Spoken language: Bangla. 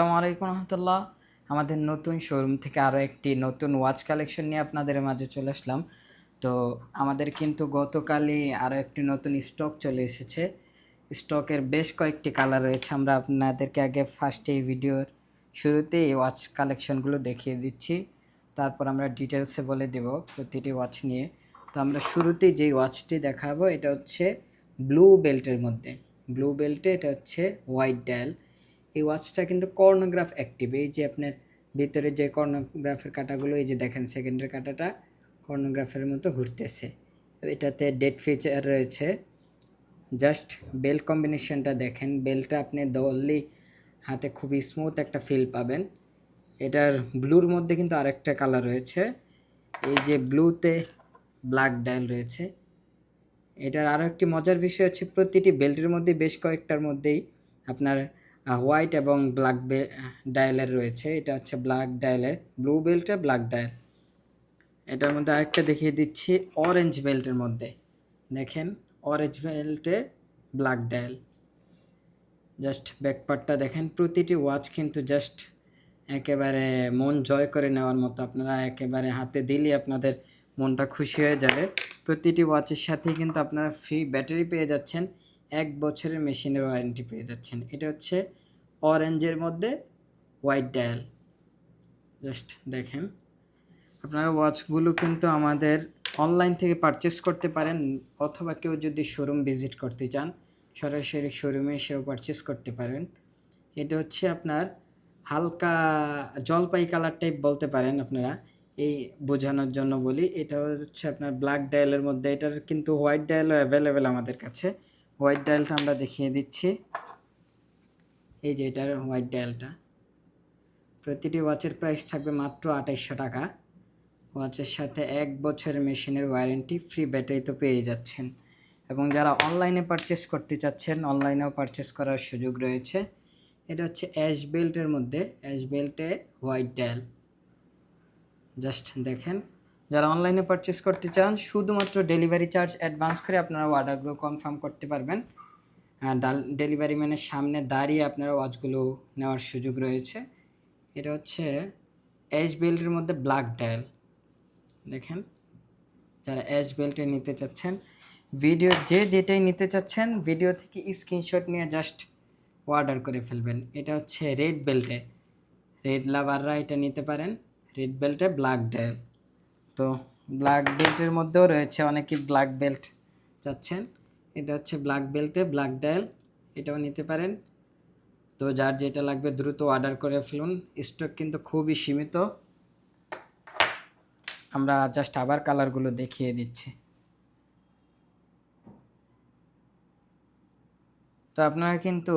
আসসালামু আলাইকুম রহমতুল্লাহ। আমাদের নতুন শোরুম থেকে আরও একটি নতুন ওয়াচ কালেকশন নিয়ে আপনাদের মাঝে চলে আসলাম। তো আমাদের কিন্তু গতকালই আরও একটি নতুন স্টক চলে এসেছে। স্টকের বেশ কয়েকটি কালার রয়েছে। আমরা আপনাদেরকে আগে ফার্স্টে এই ভিডিওর শুরুতেই এই ওয়াচ কালেকশনগুলো দেখিয়ে দিচ্ছি, তারপর আমরা ডিটেলসে বলে দেব প্রতিটি ওয়াচ নিয়ে। তো আমরা শুরুতেই যেই ওয়াচটি দেখাবো এটা হচ্ছে ব্লু বেল্টের মধ্যে। ব্লু বেল্টে এটা হচ্ছে হোয়াইট ডায়াল। এই ওয়াচটা কিন্তু কর্নোগ্রাফ অ্যাক্টিভ। এই যে আপনার ভিতরে যে কর্নোগ্রাফের কাঁটাগুলো, এই যে দেখেন সেকেন্ডের কাঁটাটা কর্নোগ্রাফের মতো ঘুরতেছে। এটাতে ডেট ফিচার রয়েছে। জাস্ট বেল্ট কম্বিনেশনটা দেখেন, বেল্টটা আপনি ধরলেই হাতে খুবই স্মুথ একটা ফিল পাবেন। এটার ব্লুর মধ্যে কিন্তু আরেকটা কালার রয়েছে, এই যে ব্লুতে ব্ল্যাক ডায়াল রয়েছে। এটার আরও একটি মজার বিষয় হচ্ছে প্রতিটি বেল্টের মধ্যে বেশ কয়েকটার মধ্যেই আপনার হোয়াইট এবং ব্ল্যাক ডায়ালের রয়েছে। এটা হচ্ছে ব্ল্যাক ডায়ালের, ব্লু বেল্টে ব্ল্যাক ডায়াল। এটার মধ্যে আরেকটা দেখিয়ে দিচ্ছি অরেঞ্জ বেল্টের মধ্যে, দেখেন অরেঞ্জ বেল্টে ব্ল্যাক ডায়াল। জাস্ট ব্যাকপার্টটা দেখেন, প্রতিটি ওয়াচ কিন্তু জাস্ট একেবারে মন জয় করে নেওয়ার মতো। আপনারা একেবারে হাতে দিলেই আপনাদের মনটা খুশি হয়ে যাবে। প্রতিটি ওয়াচের সাথেই কিন্তু আপনারা ফ্রি ব্যাটারি পেয়ে যাচ্ছেন, 1 বছরের মেশিনের ওয়ারেন্টি পেয়ে যাচ্ছেন। এটা হচ্ছে অরেঞ্জের মধ্যে হোয়াইট ডায়াল। জাস্ট দেখেন, আপনারা ওয়াচগুলো কিন্তু আমাদের অনলাইন থেকে পারচেস করতে পারেন, অথবা কেউ যদি শোরুম ভিজিট করতে চান সরাসরি শোরুমে এসেও পারচেস করতে পারেন। এটা হচ্ছে আপনার হালকা জলপাই কালার টাইপ বলতে পারেন আপনারা, এই বোঝানোর জন্য বলি। এটা হচ্ছে আপনার ব্ল্যাক ডায়ালের মধ্যে। এটার কিন্তু হোয়াইট ডায়ালও অ্যাভেলেবেল আমাদের কাছে। হোয়াইট ডায়ালটা আমরা দেখিয়ে দিচ্ছি, এই যে এটার হোয়াইট ডায়ালটা। প্রতিটি ওয়াচের প্রাইস থাকবে মাত্র 2800 টাকা। ওয়াচের সাথে 1 বছরের মেশিনের ওয়ারেন্টি, ফ্রি ব্যাটারি তো পেয়ে যাচ্ছেন। এবং যারা অনলাইনে পারচেস করতে চাচ্ছেন, অনলাইনেও পারচেস করার সুযোগ রয়েছে। এটা হচ্ছে অ্যাশ বেল্টের মধ্যে, অ্যাশ বেল্টে হোয়াইট ডায়াল। জাস্ট দেখেন, যারা অনলাইনে পারচেস করতে চান শুধুমাত্র ডেলিভারি চার্জ অ্যাডভান্স করে আপনারা অর্ডারগুলো কনফার্ম করতে পারবেন। ডেলিভারি ম্যানের সামনে দাঁড়িয়ে আপনারা ওয়াচগুলো নেওয়ার সুযোগ রয়েছে। এটা হচ্ছে অ্যাশ বেল্টের মধ্যে ব্ল্যাক ডায়াল। দেখেন, যারা অ্যাশ বেল্টে নিতে চাচ্ছেন, ভিডিও যেটাই নিতে চাচ্ছেন ভিডিও থেকে স্ক্রিনশট নিয়ে জাস্ট অর্ডার করে ফেলবেন। এটা হচ্ছে রেড বেল্টে, রেড লাভাররা এটা নিতে পারেন, রেড বেল্টে ব্ল্যাক ডায়াল। তো ব্ল্যাক বেল্টের মধ্যেও রয়েছে, অনেকেই ব্ল্যাক বেল্ট চাচ্ছেন। এটা হচ্ছে ব্ল্যাক বেল্টে ব্ল্যাক ডায়াল, এটাও নিতে পারেন। তো যার যেটা লাগবে দ্রুত অর্ডার করে ফেলুন, স্টক কিন্তু খুবই সীমিত। আমরা জাস্ট আবার কালারগুলো দেখিয়ে দিচ্ছি। তো আপনারা কিন্তু